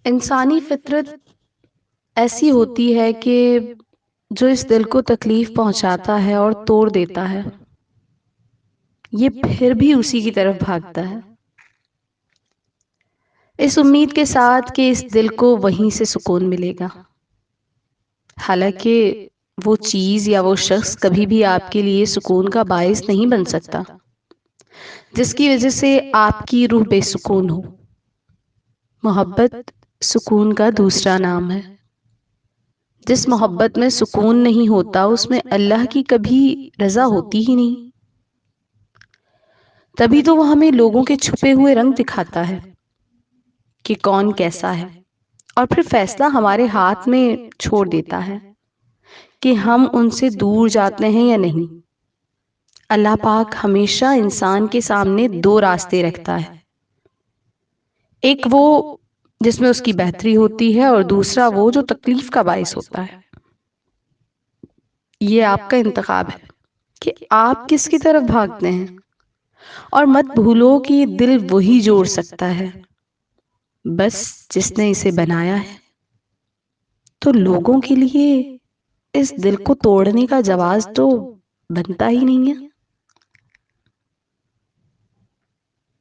انسانی فطرت ایسی ہوتی ہے کہ جو اس دل کو تکلیف پہنچاتا ہے اور توڑ دیتا ہے، یہ پھر بھی اسی کی طرف بھاگتا ہے، اس امید کے ساتھ کہ اس دل کو وہیں سے سکون ملے گا۔ حالانکہ وہ چیز یا وہ شخص کبھی بھی آپ کے لیے سکون کا باعث نہیں بن سکتا، جس کی وجہ سے آپ کی روح بے سکون ہو۔ محبت سکون کا دوسرا نام ہے۔ جس محبت میں سکون نہیں ہوتا اس میں اللہ کی کبھی رضا ہوتی ہی نہیں۔ تبھی تو وہ ہمیں لوگوں کے چھپے ہوئے رنگ دکھاتا ہے کہ کون کیسا ہے، اور پھر فیصلہ ہمارے ہاتھ میں چھوڑ دیتا ہے کہ ہم ان سے دور جاتے ہیں یا نہیں۔ اللہ پاک ہمیشہ انسان کے سامنے دو راستے رکھتا ہے، ایک وہ جس میں اس کی بہتری ہوتی ہے، اور دوسرا وہ جو تکلیف کا باعث ہوتا ہے۔ یہ آپ کا انتخاب ہے کہ آپ کس کی طرف بھاگتے ہیں، اور مت بھولو کہ دل وہی جوڑ سکتا ہے بس جس نے اسے بنایا ہے۔ تو لوگوں کے لیے اس دل کو توڑنے کا جواز تو بنتا ہی نہیں ہے۔